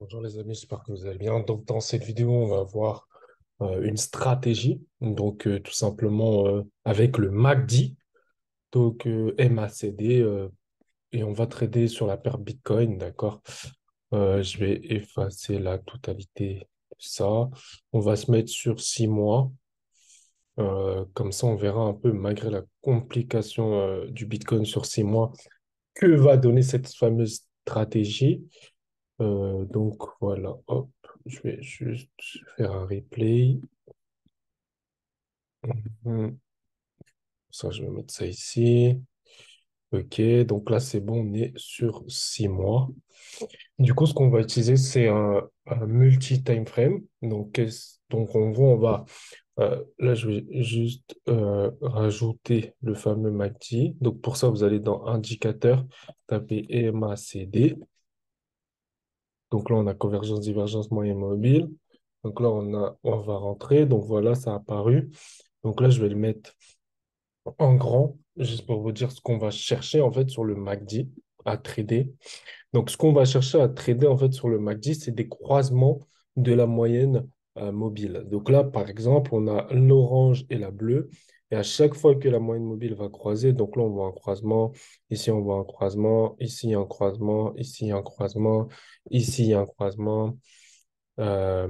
Bonjour les amis, j'espère que vous allez bien. Donc dans cette vidéo, on va voir une stratégie, tout simplement avec le MACD, MACD, et on va trader sur la paire Bitcoin, d'accord? Je vais effacer la totalité de ça. On va se mettre sur 6 mois. Comme ça, on verra un peu, malgré la complication du Bitcoin sur 6 mois, que va donner cette fameuse stratégie. Donc voilà, hop, je vais juste faire un replay. Mhm. Ça, je vais mettre ça ici. Ok, donc là, c'est bon, on est sur 6 mois. Du coup, ce qu'on va utiliser, c'est un multi-time frame. Donc, en gros, là, je vais juste rajouter le fameux MACD. Donc, pour ça, vous allez dans Indicateur, taper EMACD. Donc là, on a convergence, divergence, moyenne mobile. Donc là, on va rentrer. Donc voilà, ça a apparu. Donc là, je vais le mettre en grand, juste pour vous dire ce qu'on va chercher en fait sur le MACD à trader. Donc ce qu'on va chercher à trader en fait sur le MACD, c'est des croisements de la moyenne mobile. Donc là, par exemple, on a l'orange et la bleue. Et à chaque fois que la moyenne mobile va croiser, donc là, on voit un croisement, ici, on voit un croisement, ici, un croisement, ici, un croisement, ici, un croisement. À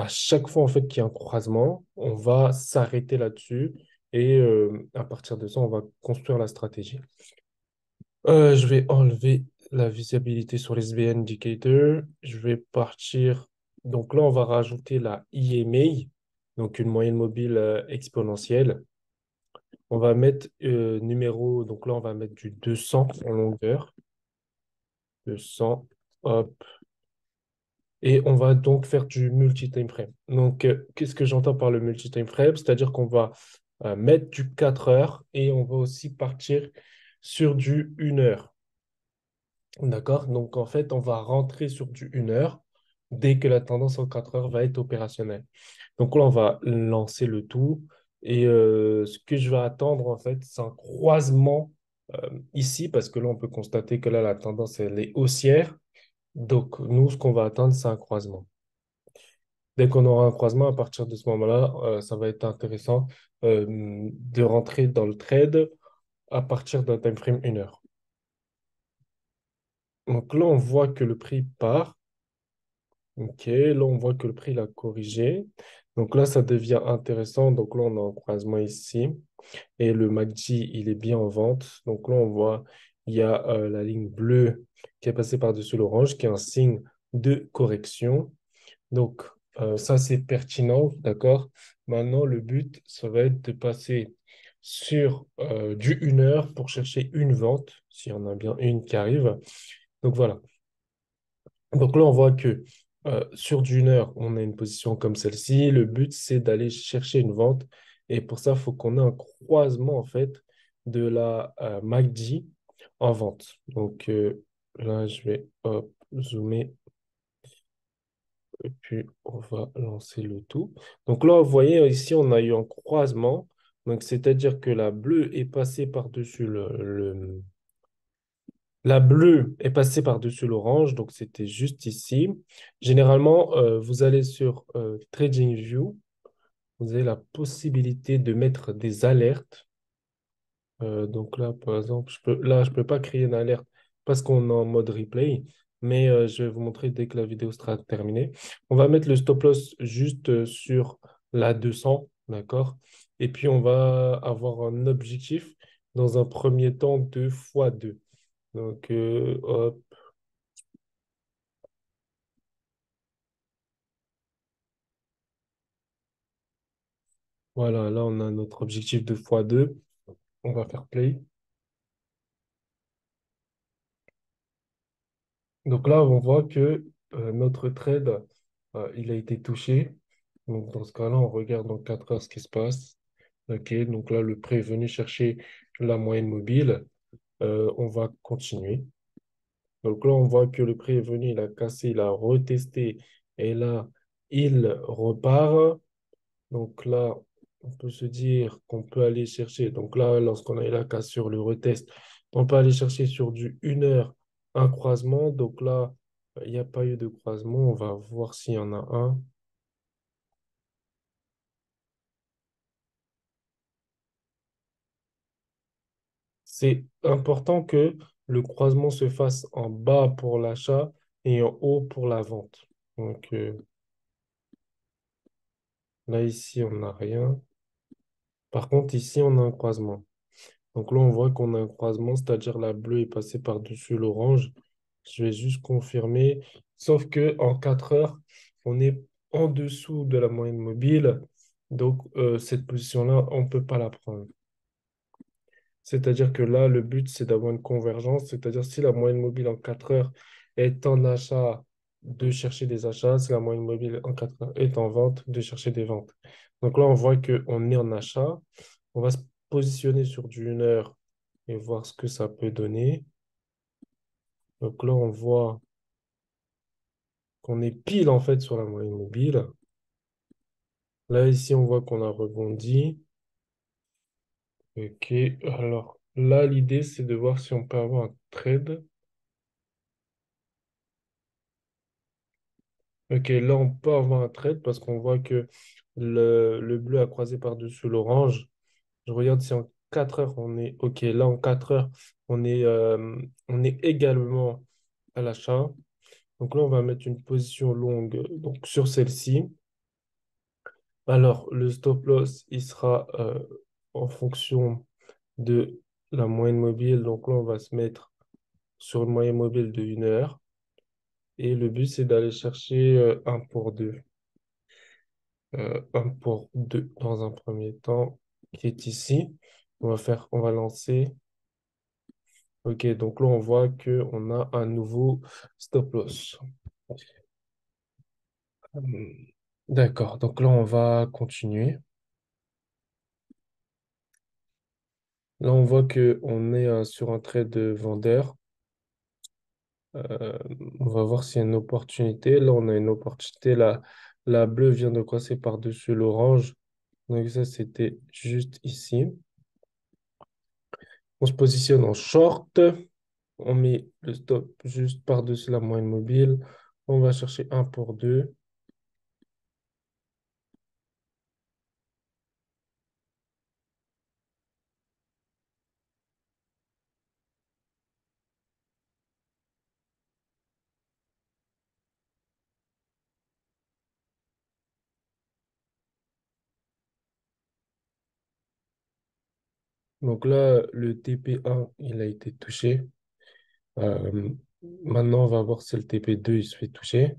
chaque fois en fait qu'il y a un croisement, on va s'arrêter là-dessus et à partir de ça, on va construire la stratégie. Je vais enlever la visibilité sur les SB Indicator. Je vais partir. Donc là, on va rajouter la EMA, donc une moyenne mobile exponentielle. On va mettre numéro, donc là, on va mettre du 200 en longueur. 200, hop. Et on va donc faire du multi-time frame. Donc, qu'est-ce que j'entends par le multi-time frame? C'est-à-dire qu'on va mettre du 4 heures et on va aussi partir sur du 1 heure. D'accord? Donc, en fait, on va rentrer sur du 1 heure dès que la tendance en 4 heures va être opérationnelle. Donc là, on va lancer le tout. Et ce que je vais attendre, en fait, c'est un croisement ici, parce que là, on peut constater que là, la tendance, elle est haussière. Donc, nous, ce qu'on va attendre, c'est un croisement. Dès qu'on aura un croisement, à partir de ce moment-là, ça va être intéressant de rentrer dans le trade à partir d'un time frame 1 heure. Donc là, on voit que le prix part. OK, là, on voit que le prix l'a corrigé. Donc là, ça devient intéressant. Donc là, on a un croisement ici. Et le MACD, il est bien en vente. Donc là, on voit, il y a la ligne bleue qui est passée par-dessus l'orange, qui est un signe de correction. Donc, ça, c'est pertinent, d'accord? Maintenant, le but, ça va être de passer sur du 1 heure pour chercher une vente, s'il y en a bien une qui arrive. Donc, voilà. Donc là, on voit que sur du 1 heure, on a une position comme celle-ci. Le but, c'est d'aller chercher une vente. Et pour ça, il faut qu'on ait un croisement, en fait, de la MACD en vente. Donc, là, je vais hop, zoomer. Et puis, on va lancer le tout. Donc là, vous voyez, ici, on a eu un croisement. Donc, c'est-à-dire que la bleue est passée par-dessus La bleue est passée par-dessus l'orange. Donc, c'était juste ici. Généralement, vous allez sur TradingView. Vous avez la possibilité de mettre des alertes. Donc là, par exemple, je peux pas créer une alerte parce qu'on est en mode replay, mais je vais vous montrer dès que la vidéo sera terminée. On va mettre le stop loss juste sur la 200, d'accord? Et puis, on va avoir un objectif dans un premier temps 2 x 2. Donc, hop, voilà, là, on a notre objectif 2 x 2. On va faire play. Donc là, on voit que notre trade, il a été touché. Donc dans ce cas-là, on regarde dans 4 heures ce qui se passe. OK, donc là, le prêt est venu chercher la moyenne mobile. On va continuer. Donc là, on voit que le prêt est venu, il a cassé, il a retesté. Et là, il repart. Donc là, on peut se dire qu'on peut aller chercher. Donc là, lorsqu'on a eu la casse sur le retest, on peut aller chercher sur du 1 heure un croisement. Donc là, Il n'y a pas eu de croisement. On va voir s'il y en a un. C'est important que le croisement se fasse en bas pour l'achat et en haut pour la vente. Donc là, ici, on n'a rien. Par contre, ici, on a un croisement. Donc là, on voit qu'on a un croisement, c'est-à-dire la bleue est passée par-dessus l'orange. Je vais juste confirmer. Sauf que en 4 heures, on est en dessous de la moyenne mobile. Donc, cette position-là, on ne peut pas la prendre. C'est-à-dire que là, le but, c'est d'avoir une convergence. C'est-à-dire si la moyenne mobile en 4 heures est en achat, de chercher des achats. Si la moyenne mobile en 4 heures est en vente, de chercher des ventes. Donc là, on voit qu'on est en achat. On va se positionner sur du 1 heure et voir ce que ça peut donner. Donc là, on voit qu'on est pile en fait sur la moyenne mobile. Là, ici, on voit qu'on a rebondi. Ok, alors là, l'idée, c'est de voir si on peut avoir un trade. Ok, là, on peut avoir un trade parce qu'on voit que le bleu a croisé par-dessus l'orange. Je regarde si en 4 heures, on est... Ok, là, en 4 heures, on est également à l'achat. Donc là, on va mettre une position longue donc sur celle-ci. Alors, le stop loss, il sera en fonction de la moyenne mobile. Donc là, on va se mettre sur une moyenne mobile de 1 heure. Et le but, c'est d'aller chercher un pour deux. Un pour deux dans un premier temps, qui est ici. On va lancer. Ok, donc là, on voit qu'on a un nouveau stop loss. D'accord, donc là, on va continuer. Là, on voit qu'on est sur un trade de vendeur. Euh, on va voir s'il y a une opportunité. Là, on a une opportunité. La bleue vient de passer par-dessus l'orange. Donc ça, c'était juste ici. On se positionne en short. On met le stop juste par-dessus la moyenne mobile. On va chercher un pour deux. Donc là, le TP1, il a été touché. Euh, Maintenant, on va voir si le TP2, il se fait toucher.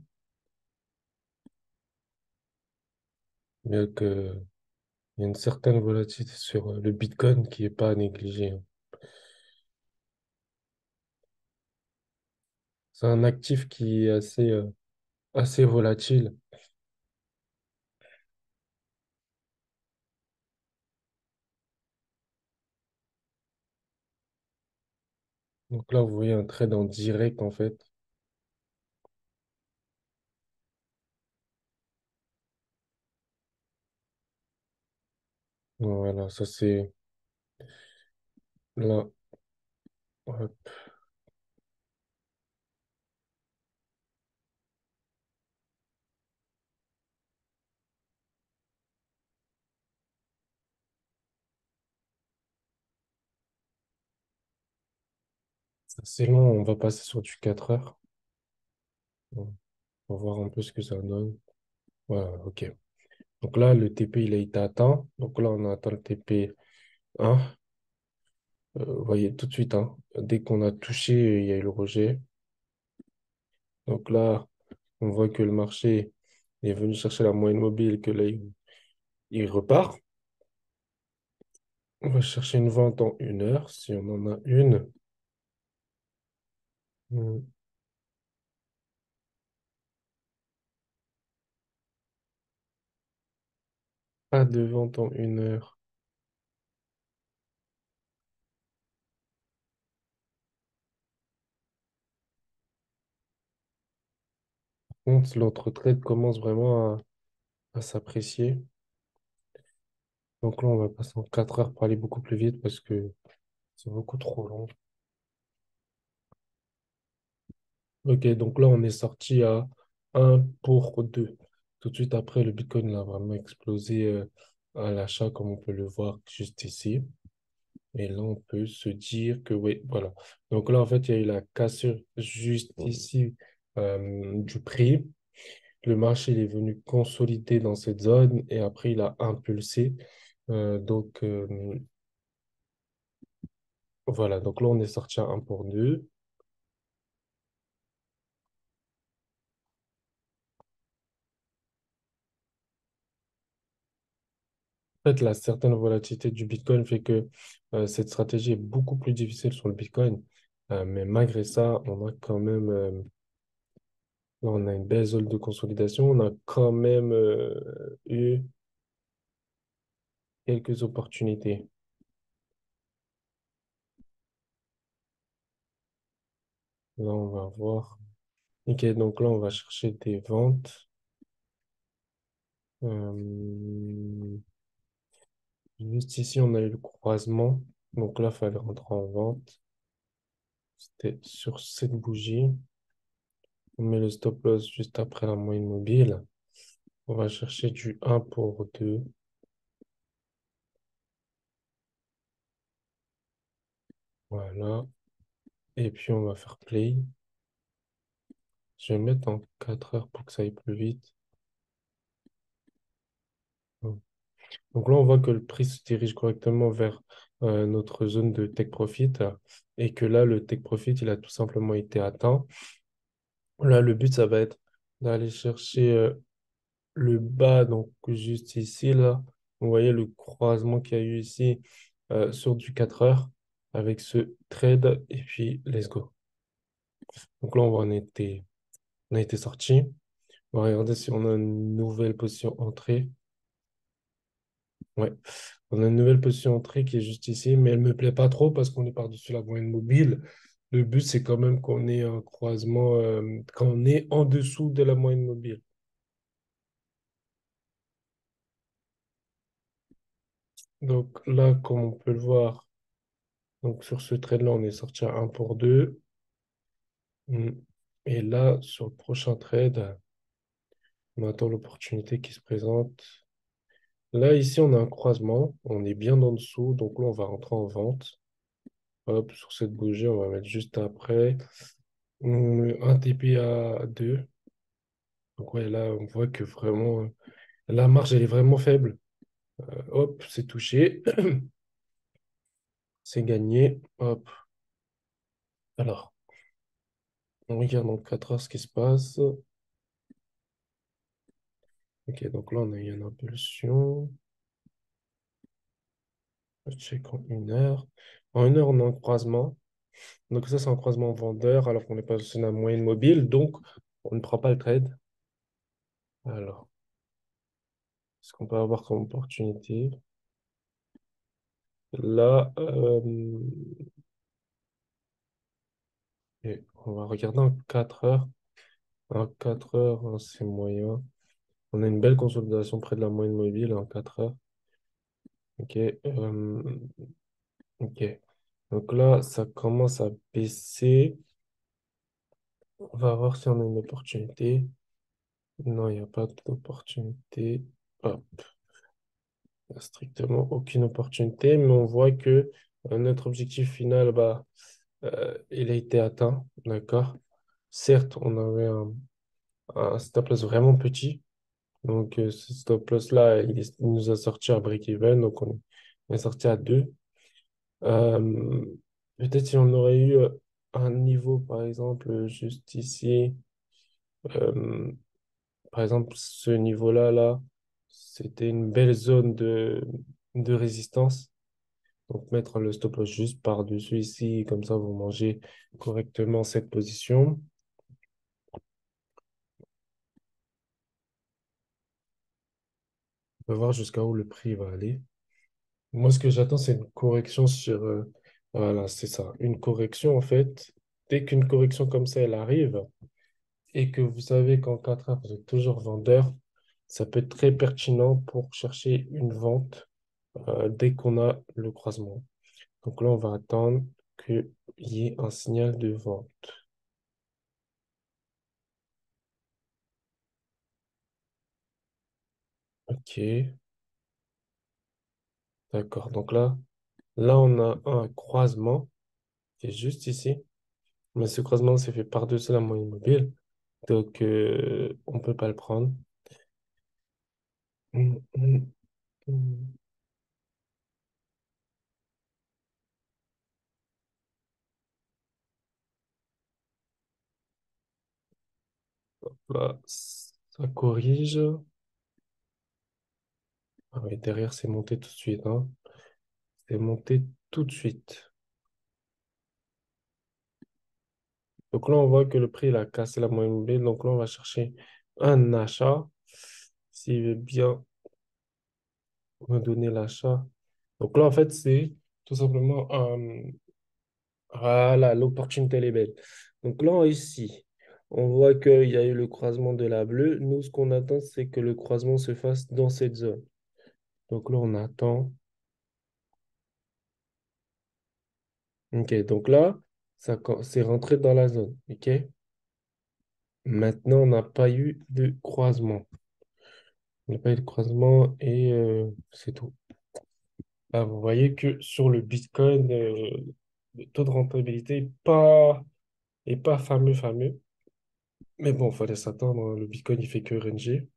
Donc, il y a une certaine volatilité sur le Bitcoin qui n'est pas à négliger, hein. C'est un actif qui est assez volatile. Donc là, vous voyez un trade en direct, en fait. Voilà, ça c'est là. Hop. Ça, c'est long, on va passer sur du 4 heures. Bon, on va voir un peu ce que ça donne. Voilà, ok. Donc là, le TP, il a été atteint. Donc là, on a atteint le TP 1. Vous voyez tout de suite, hein, dès qu'on a touché, il y a eu le rejet. Donc là, on voit que le marché est venu chercher la moyenne mobile, que là, il repart. On va chercher une vente en 1 heure, si on en a une. Hmm, Pas de vente en 1 heure. Par contre, l'autre trade commence vraiment à s'apprécier. Donc là, on va passer en 4 heures pour aller beaucoup plus vite parce que c'est beaucoup trop long. Ok, donc là, on est sorti à 1 pour 2. Tout de suite après, le Bitcoin il a vraiment explosé à l'achat, comme on peut le voir juste ici. Et là, on peut se dire que oui, voilà. Donc là, en fait, il y a eu la cassure juste ici du prix. Le marché il est venu consolider dans cette zone et après, il a impulsé. Donc, voilà. Donc là, on est sorti à 1 pour 2. En fait, la certaine volatilité du Bitcoin fait que cette stratégie est beaucoup plus difficile sur le Bitcoin. Mais malgré ça, on a une belle zone de consolidation. On a quand même eu quelques opportunités. Là, on va voir. Ok, donc là, on va chercher des ventes. Euh, Juste ici, on a eu le croisement. Donc là, il fallait rentrer en vente. C'était sur cette bougie. On met le stop loss juste après la moyenne mobile. On va chercher du 1 pour 2. Voilà. Et puis, on va faire play. Je vais mettre en 4 heures pour que ça aille plus vite. Donc là, on voit que le prix se dirige correctement vers notre zone de take profit et que là, le take profit, il a tout simplement été atteint. Là, le but, ça va être d'aller chercher le bas, donc juste ici, là. Vous voyez le croisement qu'il y a eu ici sur du 4 heures avec ce trade et puis let's go. Donc là, on a été sorti. On va regarder si on a une nouvelle position entrée. Ouais, on a une nouvelle position entrée qui est juste ici, mais elle me plaît pas trop parce qu'on est par-dessus la moyenne mobile. Le but, c'est quand même qu'on ait un croisement, quand on est en dessous de la moyenne mobile. Donc là, comme on peut le voir, donc sur ce trade-là, on est sorti à 1 pour 2. Mm. Et là, sur le prochain trade, on attend l'opportunité qui se présente. Là, ici, on a un croisement. On est bien en dessous. Donc là, on va rentrer en vente. Hop, sur cette bougie, on va mettre juste après. On met un TP à 2. Donc ouais, là, on voit que vraiment, la marge, elle est vraiment faible. Hop, c'est touché. C'est gagné. Hop. Alors, on regarde en 4 heures ce qui se passe. Ok, donc là, on a eu une impulsion. Je check en 1 heure. En 1 heure, on a un croisement. Donc ça, c'est un croisement vendeur alors qu'on n'est pas sur la moyenne mobile. Donc, on ne prend pas le trade. Alors, ce qu'on peut avoir comme opportunité? Là, et on va regarder en 4 heures. En 4 heures, c'est moyen. On a une belle consolidation près de la moyenne mobile en 4 heures. Ok. Ok. Donc là, ça commence à baisser. On va voir si on a une opportunité. Non, il n'y a pas d'opportunité. Hop, il n'y a strictement aucune opportunité, mais on voit que notre objectif final, bah, il a été atteint. D'accord? Certes, on avait un stop loss vraiment petit. Donc, ce stop loss-là, il nous a sorti à break-even. Donc, on est sorti à 2. Euh, Peut-être si on aurait eu un niveau, par exemple, juste ici, euh, par exemple, ce niveau-là, là, c'était une belle zone de résistance. Donc, mettre le stop loss juste par-dessus ici, comme ça, vous mangez correctement cette position. On va voir jusqu'à où le prix va aller. Moi, ce que j'attends, c'est une correction sur... voilà, c'est ça. Une correction, en fait. Dès qu'une correction comme ça, elle arrive, et que vous savez qu'en 4 heures, vous êtes toujours vendeur, ça peut être très pertinent pour chercher une vente dès qu'on a le croisement. Donc là, on va attendre qu'il y ait un signal de vente. Ok, d'accord. Donc là, on a un croisement qui est juste ici. Mais ce croisement s'est fait par-dessus la moyenne mobile. Donc, on ne peut pas le prendre. Hum, hum, hum. Là, ça corrige. Ah oui, derrière, c'est monté tout de suite, hein. C'est monté tout de suite. Donc là, on voit que le prix, il a cassé la moyenne mobile. Donc là, on va chercher un achat. S'il veut bien me donner l'achat. Donc là, en fait, c'est tout simplement voilà, l'opportunité, elle est belle. Donc là, ici, on voit qu'il y a eu le croisement de la bleue. Nous, ce qu'on attend, c'est que le croisement se fasse dans cette zone. Donc là, on attend. OK, donc là, c'est rentré dans la zone. OK? Maintenant, on n'a pas eu de croisement. On n'a pas eu de croisement et c'est tout. Là, vous voyez que sur le Bitcoin, le taux de rentabilité est pas fameux, fameux. Mais bon, il fallait s'attendre, hein. Le Bitcoin, il fait que ranger.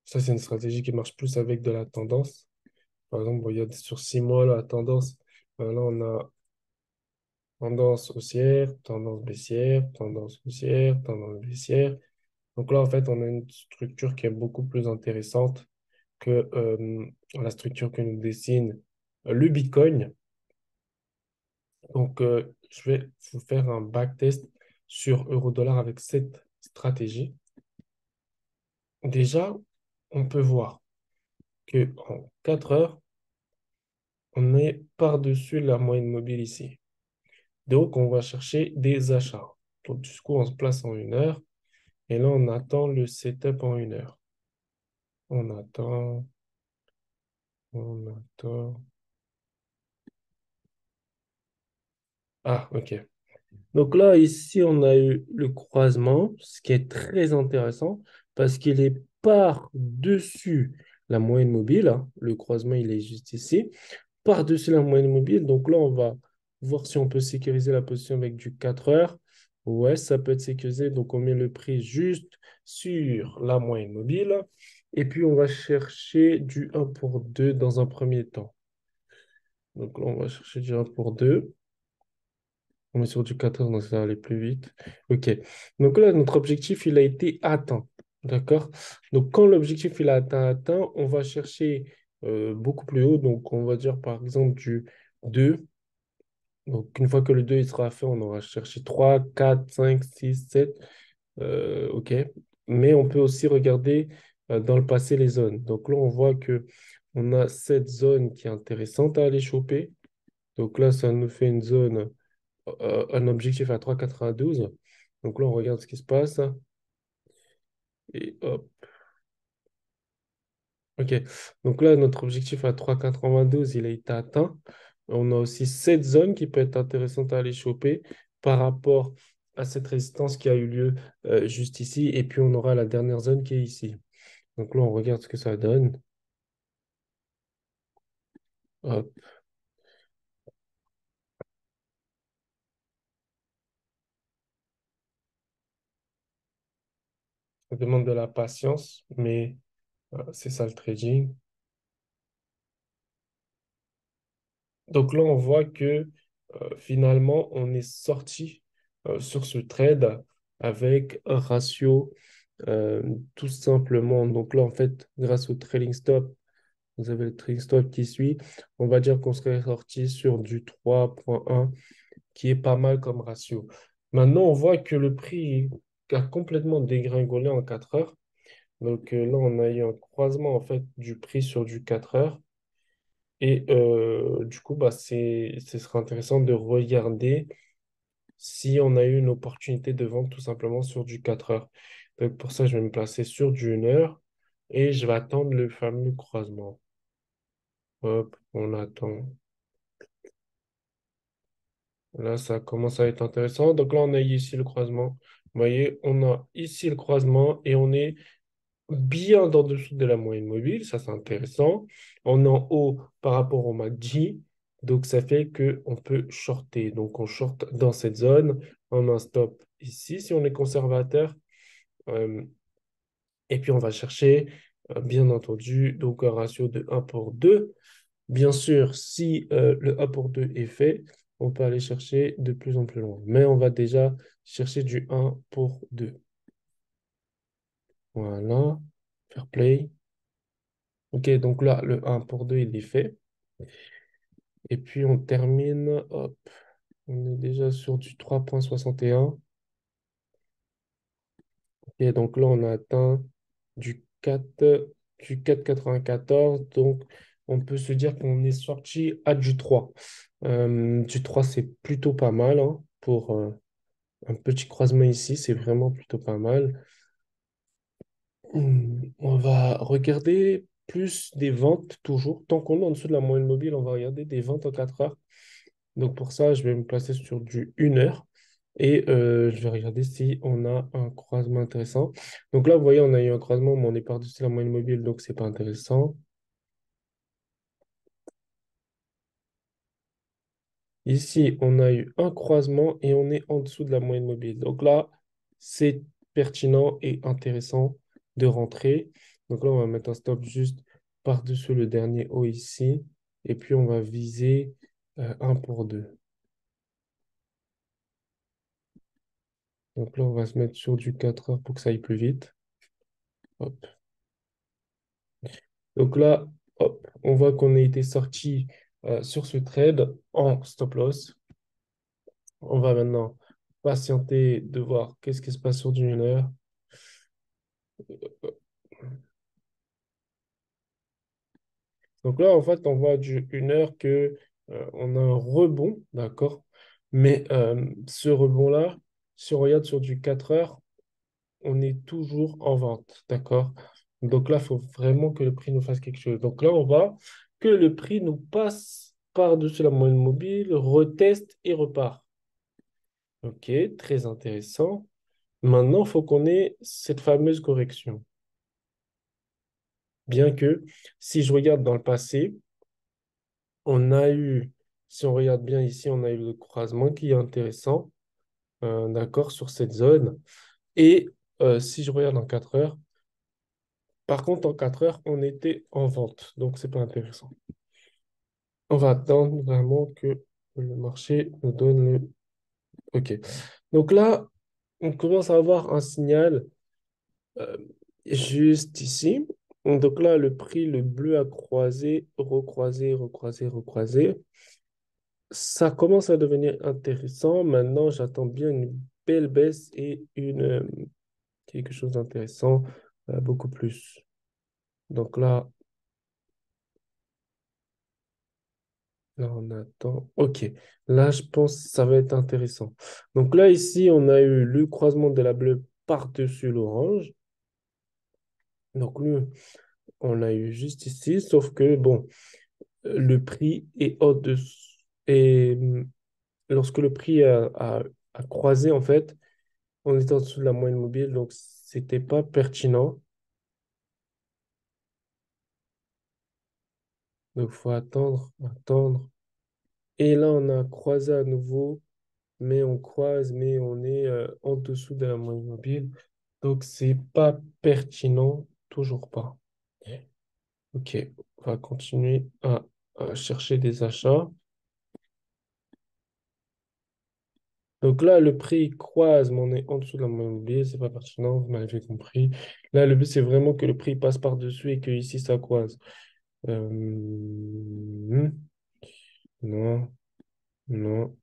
Ça, c'est une stratégie qui marche plus avec de la tendance. Par exemple, regarde sur 6 mois, la tendance, là, on a tendance haussière, tendance baissière, tendance haussière, tendance baissière. Donc là, en fait, on a une structure qui est beaucoup plus intéressante que la structure que nous dessine le Bitcoin. Donc, je vais vous faire un backtest sur euro-dollar avec cette stratégie. Déjà, on peut voir que en 4 heures, on est par-dessus la moyenne mobile ici. Donc, on va chercher des achats. Donc, du coup, on se place en 1 heure. Et là, on attend le setup en 1 heure. On attend, on attend. Ah, OK. Donc là, ici, on a eu le croisement, ce qui est très intéressant parce qu'il est par-dessus la moyenne mobile, hein. Le croisement, il est juste ici. Par-dessus la moyenne mobile. Donc là, on va voir si on peut sécuriser la position avec du 4 heures. Ouais, ça peut être sécurisé. Donc, on met le prix juste sur la moyenne mobile. Et puis, on va chercher du 1 pour 2 dans un premier temps. Donc là, on va chercher du 1 pour 2. On est sur du 14, donc ça va aller plus vite. OK. Donc là, notre objectif, il a été atteint. D'accord? Donc, quand l'objectif, il a atteint, on va chercher beaucoup plus haut. Donc, on va dire, par exemple, du 2. Donc, une fois que le 2 il sera fait, on aura cherché 3, 4, 5, 6, 7. OK. Mais on peut aussi regarder dans le passé les zones. Donc là, on voit que on a cette zone qui est intéressante à aller choper. Donc là, ça nous fait une zone, un objectif à 3,92. Donc là, on regarde ce qui se passe. Et hop. OK. Donc là, notre objectif à 3,92, il a été atteint. On a aussi cette zone qui peut être intéressante à aller choper par rapport à cette résistance qui a eu lieu juste ici. Et puis, on aura la dernière zone qui est ici. Donc là, on regarde ce que ça donne. Hop. Ça demande de la patience, mais c'est ça le trading. Donc là, on voit que finalement, on est sorti sur ce trade avec un ratio euh, tout simplement. Donc là, en fait, grâce au trailing stop, vous avez le trailing stop qui suit. On va dire qu'on serait sorti sur du 3,1 qui est pas mal comme ratio. Maintenant, on voit que le prix a complètement dégringolé en 4 heures. Donc là, on a eu un croisement en fait du prix sur du 4 heures. Et du coup, bah, ce sera intéressant de regarder si on a eu une opportunité de vente tout simplement sur du 4 heures. Donc pour ça, je vais me placer sur du 1 heure et je vais attendre le fameux croisement. Hop, on attend. Là, ça commence à être intéressant. Donc là, on a ici le croisement. Vous voyez, on a ici le croisement et on est bien dans dessous de la moyenne mobile, ça c'est intéressant. On est en haut par rapport au MACD, donc ça fait que on peut shorter. Donc on short dans cette zone, on a un stop ici si on est conservateur. Euh, et puis on va chercher, bien entendu, donc un ratio de 1 pour 2. Bien sûr, si le 1 pour 2 est fait, on peut aller chercher de plus en plus loin. Mais on va déjà chercher du 1 pour 2. Voilà, fair play. Ok, donc là, le 1 pour 2 il est fait. Et puis on termine, hop, on est déjà sur du 3,61. Et donc là, on a atteint du 4, du 4,94. Donc on peut se dire qu'on est sorti à du 3. Du 3 c'est plutôt pas mal, hein, pour un petit croisement ici, c'est vraiment plutôt pas mal. On va regarder plus des ventes toujours. Tant qu'on est en dessous de la moyenne mobile, on va regarder des ventes en 4 heures. Donc pour ça, je vais me placer sur du 1 heure et je vais regarder si on a un croisement intéressant. Donc là, vous voyez, on a eu un croisement, mais on est par-dessus la moyenne mobile, donc c'est pas intéressant. Ici, on a eu un croisement et on est en dessous de la moyenne mobile. Donc là, c'est pertinent et intéressant de rentrer. Donc là, on va mettre un stop juste par-dessus le dernier haut ici. Et puis, on va viser 1 pour 2. Donc là, on va se mettre sur du 4 heures pour que ça aille plus vite. Hop. Donc là, hop, on voit qu'on a été sorti sur ce trade en stop loss. On va maintenant patienter de voir qu'est-ce qui se passe sur du 1 heure. Donc là, en fait, on voit du 1 heure que on a un rebond, d'accord? Mais ce rebond-là, si on regarde sur du 4 heures, on est toujours en vente, d'accord? Donc là, il faut vraiment que le prix nous fasse quelque chose. Donc là, on va que le prix nous passe par-dessus la moyenne mobile, reteste et repart. Ok, très intéressant. Maintenant, il faut qu'on ait cette fameuse correction. Bien que, si je regarde dans le passé, on a eu, si on regarde bien ici, on a eu le croisement qui est intéressant, d'accord, sur cette zone. Et si je regarde en 4 heures, par contre, en 4 heures, on était en vente. Donc, c'est pas intéressant. On va attendre vraiment que le marché nous donne le... OK. Donc là, on commence à avoir un signal euh, juste ici. Donc là, le prix, le bleu a croisé, recroisé, recroisé, recroisé. Ça commence à devenir intéressant. Maintenant, j'attends bien une belle baisse et quelque chose d'intéressant, beaucoup plus. Donc là, on attend. OK. Là, je pense que ça va être intéressant. Donc là, ici, on a eu le croisement de la bleue par-dessus l'orange. Donc, nous, on l'a eu juste ici, sauf que, bon, le prix est au-dessus. Et lorsque le prix a croisé, en fait, on était en dessous de la moyenne mobile, donc c'était pas pertinent. Donc, il faut attendre, attendre. Et là, on a croisé à nouveau, mais on croise, mais on est en dessous de la moyenne mobile. Donc, c'est pas pertinent, toujours pas. Ok, on va continuer à chercher des achats. Donc là, le prix croise, mais on est en dessous de la moyenne mobile, c'est pas pertinent, vous m'avez compris. Là, le but, c'est vraiment que le prix passe par-dessus et que ici, ça croise. Non, non.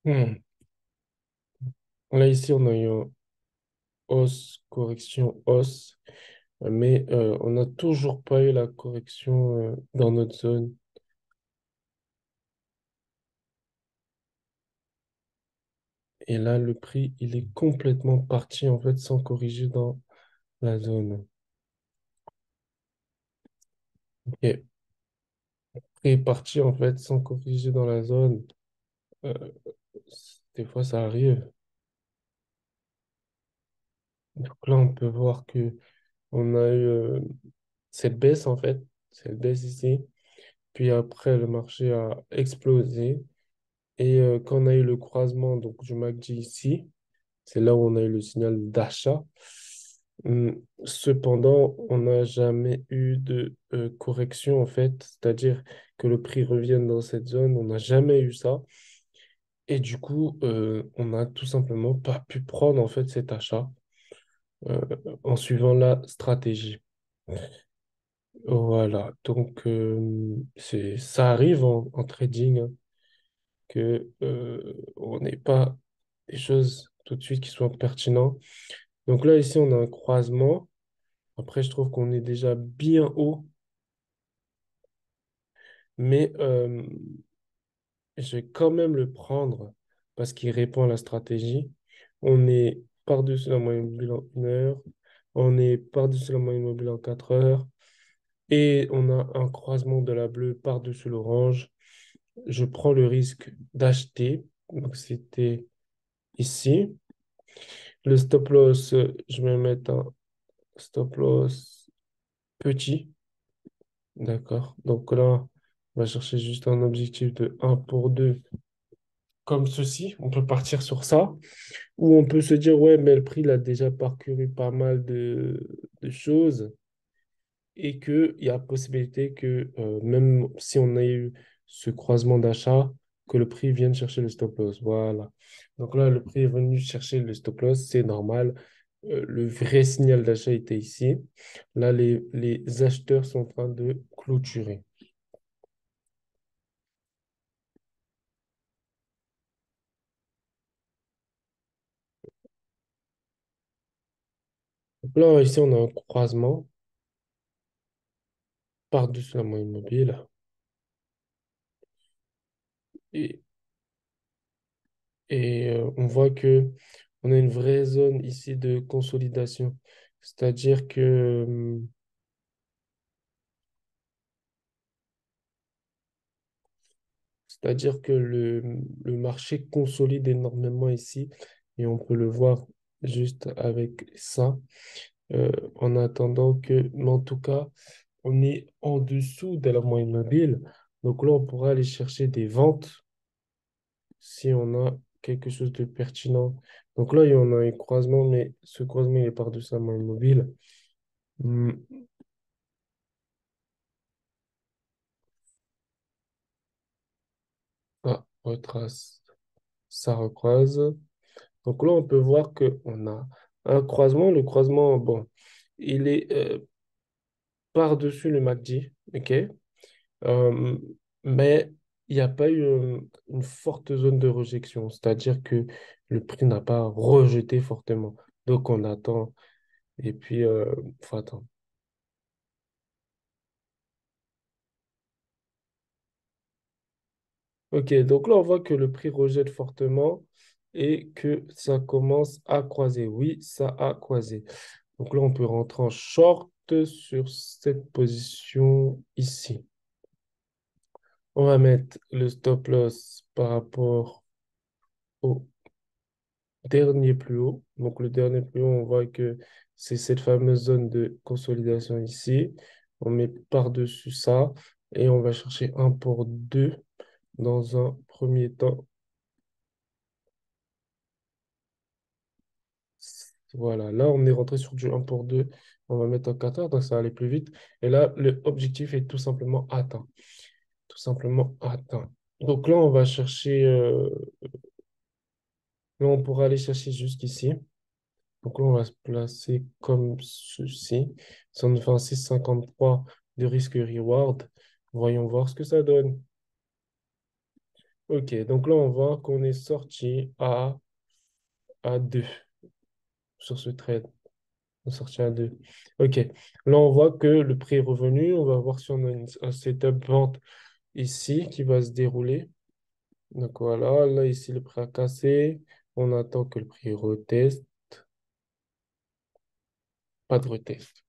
Hmm. Là, ici, on a eu un hausse, correction, hausse, mais on n'a toujours pas eu la correction dans notre zone. Et là, le prix, il est complètement parti, en fait, sans corriger dans la zone. Ok. Prix est parti en fait sans corriger dans la zone. Euh, des fois, ça arrive. Donc là, on peut voir que on a eu cette baisse en fait. Cette baisse ici. Puis après, le marché a explosé. Et quand on a eu le croisement donc, du MACD ici, c'est là où on a eu le signal d'achat. Cependant, on n'a jamais eu de correction en fait, c'est-à-dire que le prix revienne dans cette zone. On n'a jamais eu ça. Et du coup, on n'a tout simplement pas pu prendre en fait cet achat euh, en suivant la stratégie. Voilà, donc ça arrive en trading hein, que on n'ait pas des choses tout de suite qui soient pertinentes. Donc là, ici, on a un croisement. Après, je trouve qu'on est déjà bien haut, mais je vais quand même le prendre parce qu'il répond à la stratégie. On est par-dessus la moyenne mobile en 1 heure, on est par-dessus la moyenne mobile en 4 heures, et on a un croisement de la bleue par-dessus l'orange. Je prends le risque d'acheter. Donc, c'était ici. Le stop loss, je vais mettre un stop loss petit. D'accord. Donc là, on va chercher juste un objectif de 1 pour 2 comme ceci. On peut partir sur ça. Ou on peut se dire, ouais, mais le prix, il a déjà parcouru pas mal de choses et qu'il y a possibilité que même si on a eu ce croisement d'achat, que le prix vienne chercher le stop loss. Voilà. Donc là, le prix est venu chercher le stop loss, c'est normal. Le vrai signal d'achat était ici. Là, les acheteurs sont en train de clôturer. Donc là, ici, on a un croisement par-dessus la moyenne mobile. Et, on voit que on a une vraie zone ici de consolidation. C'est-à-dire que C'est-à-dire que le marché consolide énormément ici et on peut le voir juste avec ça en attendant que, mais en tout cas, on est en dessous de la moyenne mobile. Donc là, on pourra aller chercher des ventes si on a quelque chose de pertinent. Donc là, il y en a un croisement, mais ce croisement il est par-dessus la moyenne mobile. Hmm, Ça retrace, ça recroise. Donc là, on peut voir qu'on a un croisement. Le croisement, bon, il est par-dessus le MACD, OK? Euh, mais il n'y a pas eu une forte zone de rejection, c'est-à-dire que le prix n'a pas rejeté fortement. Donc on attend et puis faut attendre. OK, donc là, on voit que le prix rejette fortement et que ça commence à croiser. Oui, ça a croisé. Donc là, on peut rentrer en short sur cette position ici. On va mettre le stop loss par rapport au dernier plus haut. Donc le dernier plus haut, on voit que c'est cette fameuse zone de consolidation ici. On met par-dessus ça et on va chercher 1 pour 2 dans un premier temps. Voilà, là on est rentré sur du 1 pour 2. On va mettre un 4 heures, donc ça va aller plus vite. Et là, l'objectif est tout simplement atteint. Tout simplement atteint. Donc là, on va chercher, là on pourra aller chercher jusqu'ici. Donc là, on va se placer comme ceci. Ça nous fait un 6,53 de risque-reward. Voyons voir ce que ça donne. Ok, donc là, on voit qu'on est sorti à 2 sur ce trade. On est sorti à 2. Ok, là, on voit que le prix est revenu. On va voir si on a un setup vente ici qui va se dérouler. Donc voilà, là, ici, le prix a cassé. On attend que le prix reteste. Pas de retest.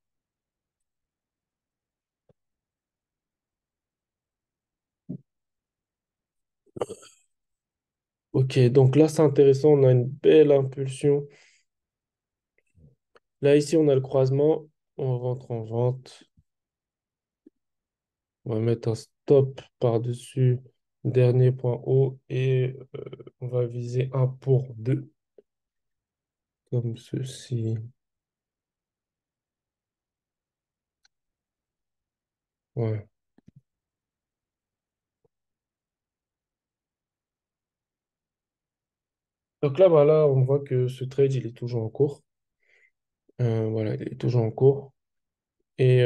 Ok, donc là, c'est intéressant. On a une belle impulsion. Là, ici, on a le croisement. On rentre en vente. On va mettre un stop par-dessus dernier point haut et on va viser un pour deux, comme ceci. Ouais. Donc là, voilà, on voit que ce trade, il est toujours en cours. Voilà, il est toujours en cours. Et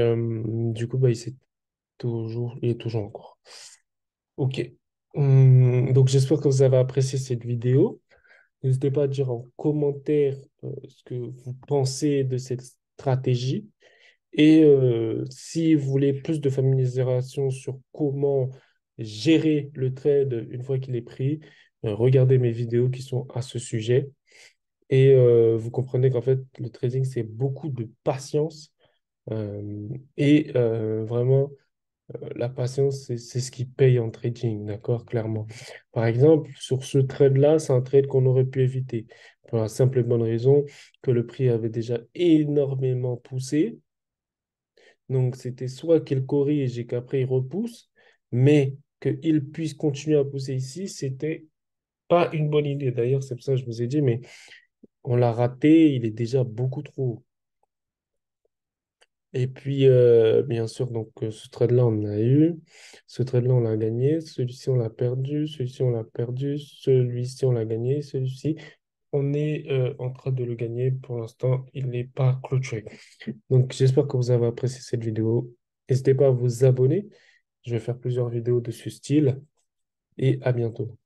du coup, bah, il est toujours en cours. Ok. Donc, j'espère que vous avez apprécié cette vidéo. N'hésitez pas à dire en commentaire ce que vous pensez de cette stratégie. Et si vous voulez plus de familiarisation sur comment gérer le trade une fois qu'il est pris, regardez mes vidéos qui sont à ce sujet. Et vous comprenez qu'en fait, le trading, c'est beaucoup de patience. Et vraiment, la patience, c'est ce qui paye en trading, d'accord, clairement. Par exemple, sur ce trade-là, c'est un trade qu'on aurait pu éviter. Pour la simple et bonne raison que le prix avait déjà énormément poussé. Donc, c'était soit qu'il corrige et qu'après il repousse, mais qu'il puisse continuer à pousser ici, c'était pas une bonne idée. D'ailleurs, c'est pour ça que je vous ai dit, mais on l'a raté, il est déjà beaucoup trop haut. Et puis, bien sûr, donc ce trade-là, on a eu. Ce trade-là, on l'a gagné. Celui-ci, on l'a perdu. Celui-ci, on l'a perdu. Celui-ci, on l'a gagné. Celui-ci, on est en train de le gagner. Pour l'instant, il n'est pas clôturé. Donc, j'espère que vous avez apprécié cette vidéo. N'hésitez pas à vous abonner. Je vais faire plusieurs vidéos de ce style. Et à bientôt.